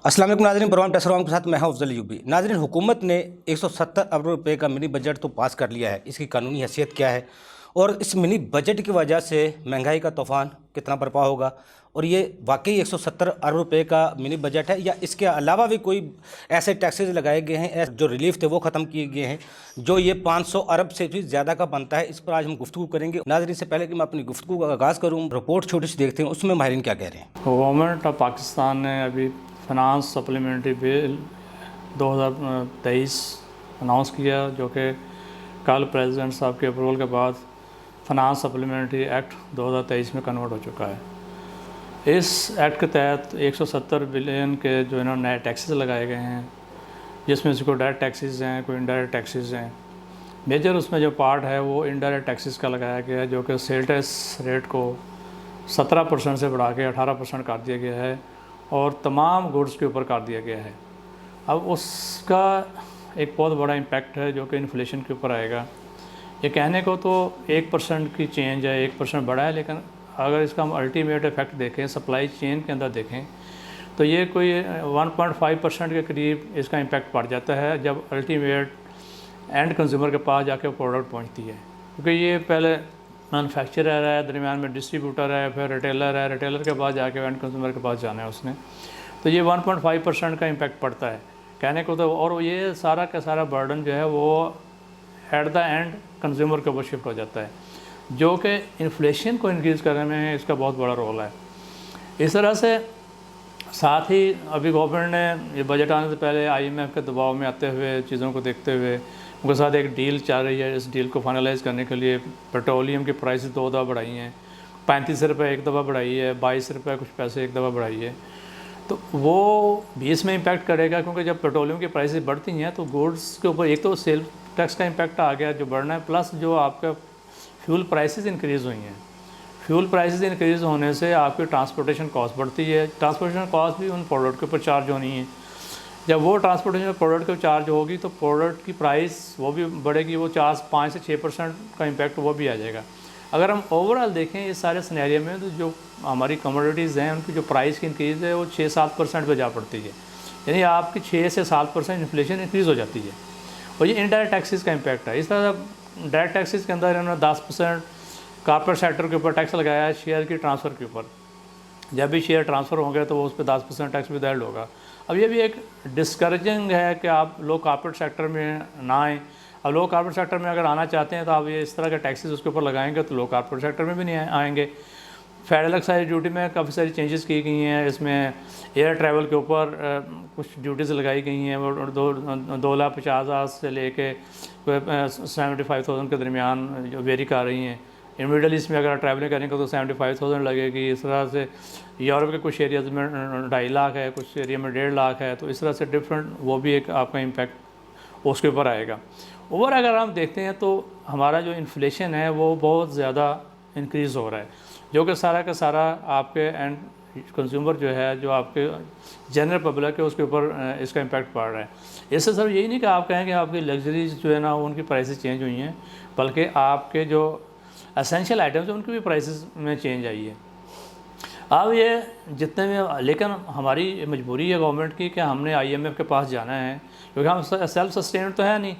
अस्सलाम वालेकुम नाज़रीन, प्रोग्राम टेसरवाम के साथ मैं हूं अफजल यूबी। नाज़रीन, हुकूमत ने 170 अरब रुपए का मिनी बजट तो पास कर लिया है। इसकी कानूनी हैसियत क्या है और इस मिनी बजट की वजह से महंगाई का तूफ़ान कितना बर्पा होगा, और ये वाकई 170 अरब रुपए का मिनी बजट है या इसके अलावा भी कोई ऐसे टैक्सेस लगाए गए हैं, जो रिलीफ थे वो ख़त्म किए गए हैं, जो ये 500 अरब से भी ज़्यादा का बनता है। इस पर आज हम गुफ्तगू करेंगे। नाज़रीन, से पहले कि मैं अपनी गुफ्तगू का आगाज़ करूँ, रिपोर्ट छोटी सी देखते हैं, उसमें माहिरीन क्या कह रहे हैं। गवर्नमेंट ऑफ पाकिस्तान ने अभी फाइनेंस सप्लीमेंट्री बिल 2023 अनाउंस किया, जो कि कल प्रेसिडेंट साहब के अप्रूवल के बाद फाइनेंस सप्लीमेंट्री एक्ट 2023 में कन्वर्ट हो चुका है। इस एक्ट के तहत 170 बिलियन के जो इन्होंने नए टैक्सेस लगाए गए हैं, जिसमें से कोई डायरेक्ट टैक्सेस हैं, कोई इनडायरेक्ट टैक्सेस हैं। मेजर उसमें जो पार्ट है वो इनडायरेक्ट टैक्सेस का लगाया गया है, जो कि सेल टैक्स रेट को 17% से बढ़ा के 18% कर दिया गया है और तमाम गुड्स के ऊपर कर दिया गया है। अब उसका एक बहुत बड़ा इम्पैक्ट है जो कि इन्फ्लेशन के ऊपर आएगा। ये कहने को तो 1% की चेंज है, 1% बढ़ा है, लेकिन अगर इसका हम अल्टीमेट इफेक्ट देखें, सप्लाई चेन के अंदर देखें, तो ये कोई 1.5% के करीब इसका इम्पैक्ट पड़ जाता है जब अल्टीमेट एंड कंज्यूमर के पास जाके प्रोडक्ट पहुंचती है। क्योंकि ये पहले मैनुफैक्चरर है, दरमियान में डिस्ट्रीब्यूटर है, फिर रिटेलर है, रिटेलर के पास जाके एंड कंज्यूमर के पास जाना है उसने, तो ये 1.5% का इम्पैक्ट पड़ता है कहने को तो। और ये सारा का सारा बर्डन जो है वो एट द एंड कंज्यूमर के ऊपर शिफ्ट हो जाता है, जो कि इन्फ्लेशन को इंक्रीज़ करने में इसका बहुत बड़ा रोल है। इस तरह से साथ ही अभी गवर्नमेंट ने ये बजट आने से पहले IMF के दबाव में आते हुए, चीज़ों को देखते हुए, उनके साथ एक डील चल रही है। इस डील को फाइनलाइज़ करने के लिए पेट्रोलियम की प्राइस 2 दफ़ा बढ़ाई हैं, 35 रुपये एक दफ़ा बढ़ाई है, 22 रुपये कुछ पैसे एक दफ़ा बढ़ाई है। तो वो भी इसमें इम्पैक्ट करेगा, क्योंकि जब पेट्रोलियम की प्राइसेस बढ़ती हैं तो गुड्स के ऊपर एक तो सेल टैक्स का इम्पैक्ट आ गया जो बढ़ना है, प्लस जो आपका फ्यूल प्राइसेस इंक्रीज़ हुई हैं। फ्यूल प्राइसेस इंक्रीज़ होने से आपकी ट्रांसपोर्टेशन कॉस्ट बढ़ती है। ट्रांसपोर्टेशन कॉस्ट भी उन प्रोडक्ट के ऊपर चार्ज होनी है। जब वो ट्रांसपोर्टेशन प्रोडक्ट के चार्ज होगी तो प्रोडक्ट की प्राइस वो भी बढ़ेगी, वो 5 से 6% का इम्पैक्ट वो भी आ जाएगा। अगर हम ओवरऑल देखें इस सारे सिनेरियो में, तो जो हमारी कमोडिटीज़ हैं उनकी जो प्राइस की इंक्रीज़ है वो 6-7% पे जा पड़ती है, यानी आपकी 6 से 7% इन्फ्लेशन इंक्रीज़ हो जाती है। और ये इनडायरेक्ट टैक्सेस का इम्पैक्ट है। इस तरह डायरेक्ट टैक्सेस के अंदर इन्होंने 10% कॉर्पोरेट सेक्टर के ऊपर टैक्स लगाया है, शेयर की ट्रांसफ़र के ऊपर। जब भी शेयर ट्रांसफ़र होंगे तो उस पर 10% टैक्स भी ऐड होगा। अब ये भी एक डिस्करेजिंग है कि आप लोग कॉर्पोरेट सेक्टर में ना आएँ। अब लोग कॉर्पोरेट सेक्टर में अगर आना चाहते हैं तो आप ये इस तरह के टैक्सेस उसके ऊपर लगाएंगे तो लोग कॉर्पोरेट सेक्टर में भी नहीं आएंगे। फेडरल एक्साइज ड्यूटी में काफ़ी सारी चेंजेस की गई हैं। इसमें एयर ट्रैवल के ऊपर कुछ ड्यूटीज़ लगाई गई हैं, वो 2,50,000 से लेके 75,000 के दरमियान जो वेरी कर रही हैं। इन मिडल ईस्ट में अगर ट्रैवलिंग करेंगे तो 75,000 लगेगी। इस तरह से यूरोप के कुछ एरियाज़ में 2.5 लाख है, कुछ एरिया में 1.5 लाख है। तो इस तरह से डिफरेंट वो भी एक आपका इम्पैक्ट उसके ऊपर आएगा। ओवर अगर हम देखते हैं तो हमारा जो इन्फ्लेशन है वो बहुत ज़्यादा इंक्रीज़ हो रहा है, जो कि सारा का सारा आपके एंड कंज्यूमर जो है, जो आपके जनरल पब्लिक है, उसके ऊपर इसका इम्पैक्ट पड़ रहा है। इससे सर यही नहीं कि आप कहें कि आपकी लग्जरीज जो है ना उनकी प्राइसेस चेंज हुई हैं, बल्कि आपके जो एसेंशियल आइटम्स हैं उनकी भी प्राइसेस में चेंज आई है। अब ये जितने में, लेकिन हमारी मजबूरी है गवर्नमेंट की कि हमने IMF के पास जाना है, क्योंकि हम सेल्फ सस्टेन तो है नहीं।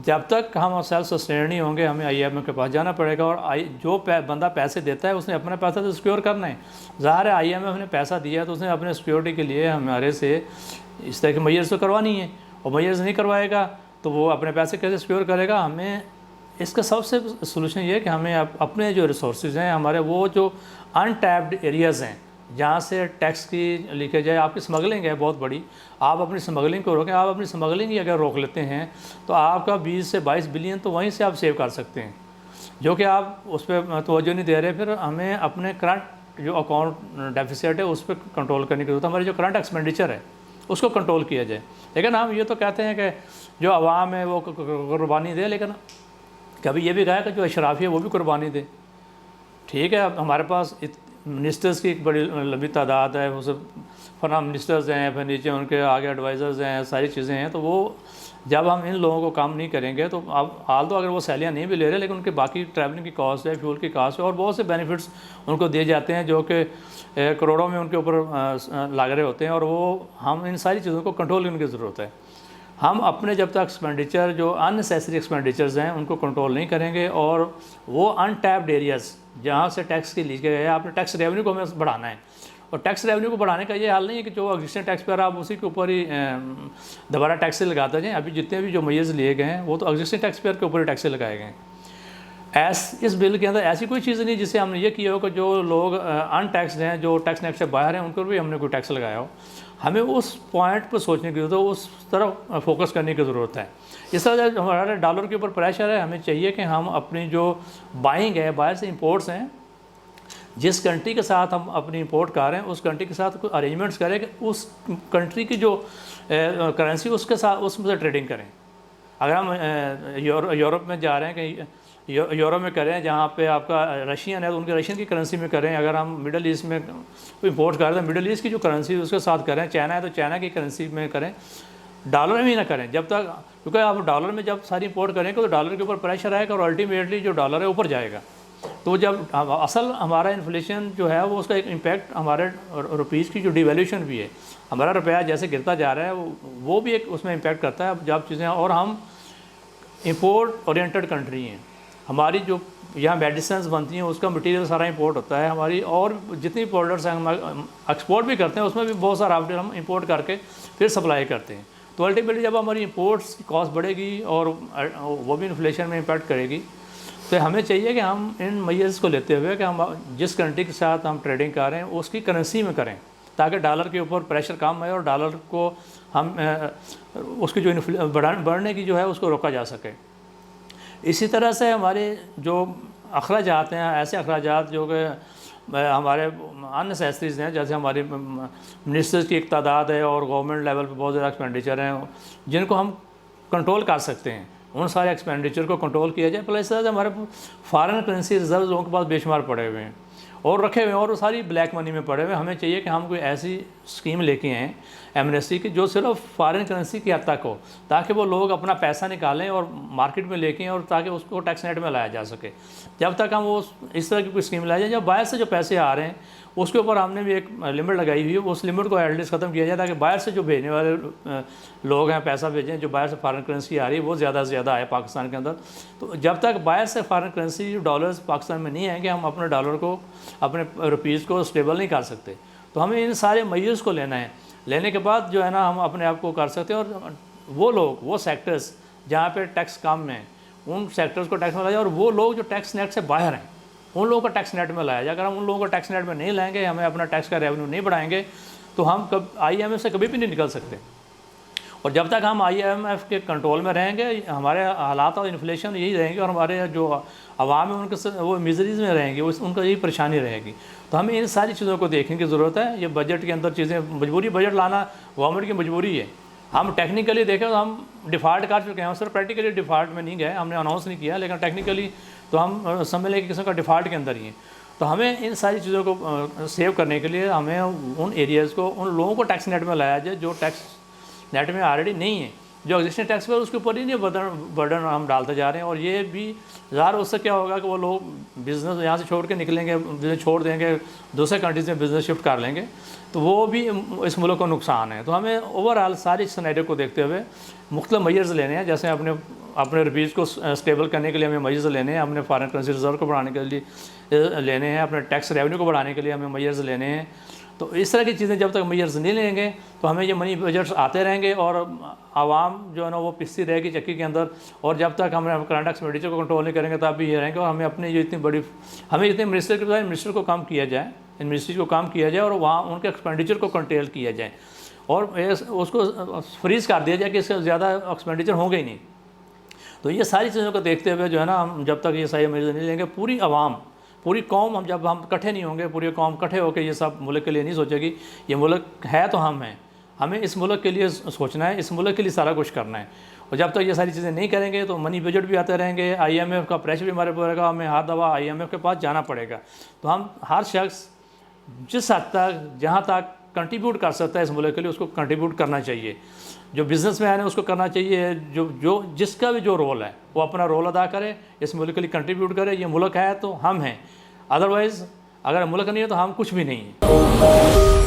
जब तक हम सेल्फ सस्टेन नहीं होंगे हमें IMF के पास जाना पड़ेगा। और जो बंदा पैसे देता है उसने अपना पैसा तो सिक्योर करना है। ज़ाहिर है IMF ने पैसा दिया तो उसने अपने सिक्योरिटी के लिए हमारे से इस तरह के मैयर्स तो करवानी है, और मैयर्स नहीं करवाएगा तो वो अपने पैसे कैसे सिक्योर करेगा। हमें इसका सबसे सोल्यूशन ये है कि हमें अपने जो रिसोर्सेज हैं हमारे, वो जो अनटैप्ड एरियाज़ हैं जहाँ से टैक्स की लीकेज है, आपकी स्मगलिंग है बहुत बड़ी, आप अपनी स्मगलिंग को रोकें। आप अपनी स्मगलिंग ही अगर रोक लेते हैं तो आपका 20 से 22 बिलियन तो वहीं से आप सेव कर सकते हैं, जो कि आप उस पर तवज्जो नहीं दे रहे। फिर हमें अपने करंट जो अकाउंट डेफिसिट है उस पर कंट्रोल करने की जरूरत है। हमारी जो करंट एक्सपेंडिचर है उसको कंट्रोल किया जाए। लेकिन हम ये तो कहते हैं कि जो आवाम है वो कुर्बानी दे, लेकिन कभी ये भी कहा कि जो अशराफी है वो भी कुर्बानी दे। ठीक है, हमारे पास मिनिस्टर्स की एक बड़ी लंबी तादाद है, वो सब फना मिनिस्टर्स हैं, फिर नीचे उनके आगे एडवाइज़र्स हैं, सारी चीज़ें हैं, तो वो जब हम इन लोगों को काम नहीं करेंगे तो अब हाल तो अगर वो सैलियाँ नहीं भी ले रहे लेकिन उनके बाकी ट्रैवलिंग की कॉस्ट है, फ्यूल की कॉस्ट है और बहुत से बेनिफिट्स उनको दिए जाते हैं जो कि करोड़ों में उनके ऊपर लग रहे होते हैं और वो हम इन सारी चीज़ों को कंट्रोल करने की ज़रूरत है। हम अपने जब तक एक्सपेंडिचर जो अननेसेसरी एक्सपेंडिचर्स हैं उनको कंट्रोल नहीं करेंगे और वो अनटैप्ड एरियाज़ जहाँ से टैक्स की लीकेज है, आपने टैक्स रेवेन्यू को हमें बढ़ाना है और टैक्स रेवेन्यू को बढ़ाने का ये हाल नहीं है कि जो एग्जिस्टिंग टैक्स पेयर आप उसी के ऊपर ही दोबारा टैक्स लगाते जाएँ। अभी जितने भी जो मेजर्स लिए गए हैं वो तो एग्जिस्टिंग टैक्स पेयर के ऊपर ही टैक्स लगाए गए हैं। इस बिल के अंदर ऐसी कोई चीज़ नहीं जिससे हमने ये किया हो कि जो लोग अनटैक्सड हैं, जो टैक्स नेट से बाहर हैं, उनको भी हमने कोई टैक्स लगाया हो। हमें उस पॉइंट पर सोचने की ज़रूरत है, उस तरफ फोकस करने की ज़रूरत है। इस तरह जब हमारे डॉलर के ऊपर प्रेशर है, हमें चाहिए कि हम अपनी जो बाइंग है, बाहर से इंपोर्ट्स हैं, जिस कंट्री के साथ हम अपनी इंपोर्ट कर रहे हैं उस कंट्री के साथ कुछ अरेंजमेंट्स करें कि उस कंट्री की जो करेंसी उसके साथ उसमें से ट्रेडिंग करें। अगर हम यूरोप में जा रहे हैं कि यूरोप में करें जहाँ पे आपका रशियन है तो उनके रशियन की करेंसी में करें। अगर हम मिडल ईस्ट में इंपोर्ट कर रहे हैं तो मिडल ईस्ट की जो करेंसी है उसके साथ करें। चाइना है तो चाइना की करेंसी में करें, डॉलर में ही ना करें जब तक, क्योंकि आप डॉलर में जब सारी इंपोर्ट करेंगे तो डॉलर के ऊपर प्रेशर आएगा और अल्टीमेटली जो डॉलर है ऊपर जाएगा। तो जब असल हमारा इन्फ्लेशन जो है वो उसका एक इम्पैक्ट हमारे रुपीज़ की जो डिवैल्यूशन भी है, हमारा रुपया जैसे गिरता जा रहा है वो भी एक उसमें इम्पैक्ट करता है जब चीज़ें। और हम इंपोर्ट ओरिएंटेड कंट्री हैं, हमारी जो यहाँ मेडिसिन बनती हैं उसका मटेरियल सारा इंपोर्ट होता है हमारी, और जितनी प्रोडक्ट्स हैं हम एक्सपोर्ट भी करते हैं उसमें भी बहुत सारा हम इंपोर्ट करके फिर सप्लाई करते हैं। तो अल्टीमेटली जब हमारी इंपोर्ट्स की कॉस्ट बढ़ेगी और वो भी इन्फ्लेशन में इम्पैक्ट करेगी, तो हमें चाहिए कि हम इन मेजर्स को लेते हुए कि हम जिस कंट्री के साथ हम ट्रेडिंग कर रहे हैं उसकी करेंसी में करें ताकि डॉलर के ऊपर प्रेशर कम आए और डॉलर को हम उसकी जो बढ़ने की जो है उसको रोका जा सके। इसी तरह से हमारे जो अखराजात हैं, ऐसे अखराजात जो कि हमारे अननेसेसरीज़ हैं, जैसे हमारी मिनिस्टर्स की एक तादाद है और गवर्नमेंट लेवल पे बहुत ज़्यादा एक्सपेंडिचर हैं जिनको हम कंट्रोल कर सकते हैं, उन सारे एक्सपेंडिचर को कंट्रोल किया जाए। प्लस हमारे फॉरेन करेंसी रिजर्व लोगों के पास बेशुमार पड़े हुए हैं और रखे हुए हैं और वो सारी ब्लैक मनी में पड़े हुए हैं। हमें चाहिए कि हम कोई ऐसी स्कीम लेके आएँ एमनेस्टी की जो सिर्फ फॉरेन करेंसी की हद तक हो ताकि वो लोग अपना पैसा निकालें और मार्केट में लेके आएँ और ताकि उसको टैक्स नेट में लाया जा सके। जब तक हम वो इस तरह की कोई स्कीम लाया जाए, जब बाहर से जो पैसे आ रहे हैं उसके ऊपर हमने भी एक लिमिट लगाई हुई है, उस लिमिट को एटलीस्ट ख़त्म किया जाए ताकि बाहर से जो भेजने वाले लोग हैं, पैसा भेजें, जो बाहर से फॉरेन करेंसी आ रही है वो ज़्यादा से ज़्यादा आए पाकिस्तान के अंदर। तो जब तक बाहर से फॉरेन करेंसी डॉलर्स पाकिस्तान में नहीं आएंगे हम अपने डॉलर को, अपने रुपीज़ को स्टेबल नहीं कर सकते। तो हमें इन सारे मेजर्स को लेना है, लेने के बाद जो है ना हम अपने आप को कर सकते हैं। और वो लोग, वो सेक्टर्स जहाँ पे टैक्स कम है उन सेक्टर्स को टैक्स में लाया जाए और वो लोग जो टैक्स नेट से बाहर हैं उन लोगों को टैक्स नेट में लाया जाए। अगर हम उन लोगों को टैक्स नेट में नहीं लाएंगे, हमें अपना टैक्स का रेवेन्यू नहीं बढ़ाएंगे तो हम IMF से कभी भी नहीं निकल सकते। और जब तक हम IMF के कंट्रोल में रहेंगे हमारे हालात और इन्फ्लेशन यही रहेंगे और हमारे जो आवाम है उनके वो मिजरीज़ में रहेंगे, उनका यही परेशानी रहेगी। तो हमें इन सारी चीज़ों को देखने की ज़रूरत है। ये बजट के अंदर चीज़ें, मजबूरी बजट लाना गवर्नमेंट की मजबूरी है। हम टेक्निकली देखें तो हम डिफ़ॉल्ट कर चुके हैं, सिर्फ प्रैक्टिकली डिफ़ॉल्ट में नहीं गए, हमने अनाउंस नहीं किया, लेकिन टेक्निकली तो हम समझ लें कि किसी का डिफ़ॉल्ट के अंदर ही है। तो हमें इन सारी चीज़ों को सेव करने के लिए हमें उन एरियाज़ को, उन लोगों को टैक्स नेट में लाया जाए जो टैक्स नेट में ऑलरेडी नहीं है, जो एग्जिस्टिंग टैक्स पर उसके ऊपर ही नहीं बर्डन हम डालते जा रहे हैं। और ये भी ज़ाहिर उससे क्या होगा कि वो लोग बिज़नेस यहाँ से छोड़ के निकलेंगे, बिज़नेस छोड़ देंगे, दूसरे कंट्रीज़ में बिज़नेस शिफ्ट कर लेंगे, तो वो भी इस मुल्क को नुकसान है। तो हमें ओवरऑल सारी सिनेरियो को देखते हुए मुख्तलिफ मेजर्स लेने हैं। जैसे अपने रुपीज़ को स्टेबल करने के लिए हमें मेजर्स लेने हैं, अपने फॉरेन करेंसी रिजर्व को बढ़ाने के लिए लेने हैं, अपने टैक्स रेवेन्यू को बढ़ाने के लिए हमें मेजर्स लेने हैं। तो इस तरह की चीज़ें जब तक मेजर्स नहीं लेंगे तो हमें ये मनी बजट्स आते रहेंगे और आवाम जो है ना वो पिसती रहेगी चक्की के अंदर। और जब तक हम करंट एक्सपेंडिचर को कंट्रोल नहीं करेंगे तब भी ये रहेंगे। और हमें अपनी जो इतने मिनिस्टर के बजाय मिनिस्टर को काम किया जाए, इन मिनिस्ट्रीज को काम किया जाए और वहाँ उनके एक्सपेंडिचर को कंट्रोल किया जाए और उसको फ्रीज़ कर दिया जाए कि इससे ज़्यादा एक्सपेंडिचर होंगे ही नहीं। तो ये सारी चीज़ों को देखते हुए जो है ना हम जब तक ये सारे मेजर नहीं लेंगे, पूरी आवाम, पूरी कौम, हम जब हम इकट्ठे नहीं होंगे, पूरी कौम इकट्ठे होकर ये सब मुल्क के लिए नहीं सोचेगी। ये मुल्क है तो हम हैं, हमें इस मुल्क के लिए सोचना है, इस मुल्क के लिए सारा कुछ करना है। और जब तक ये सारी चीज़ें नहीं करेंगे तो मनी बजट भी आते रहेंगे, IMF का प्रेशर भी हमारे ऊपर रहेगा, हमें हर दफ़ा IMF के पास जाना पड़ेगा। तो हम हर शख्स जिस हद तक, जहाँ तक कंट्रीब्यूट कर सकता है इस मुल्क के लिए, उसको कंट्रीब्यूट करना चाहिए। जो बिजनेसमैन है उसको करना चाहिए, जो जिसका भी जो रोल है वो अपना रोल अदा करे, इस मुल्क के लिए कंट्रीब्यूट करे। ये मुल्क है तो हम हैं, अदरवाइज़ अगर मुल्क नहीं है तो हम कुछ भी नहीं हैं।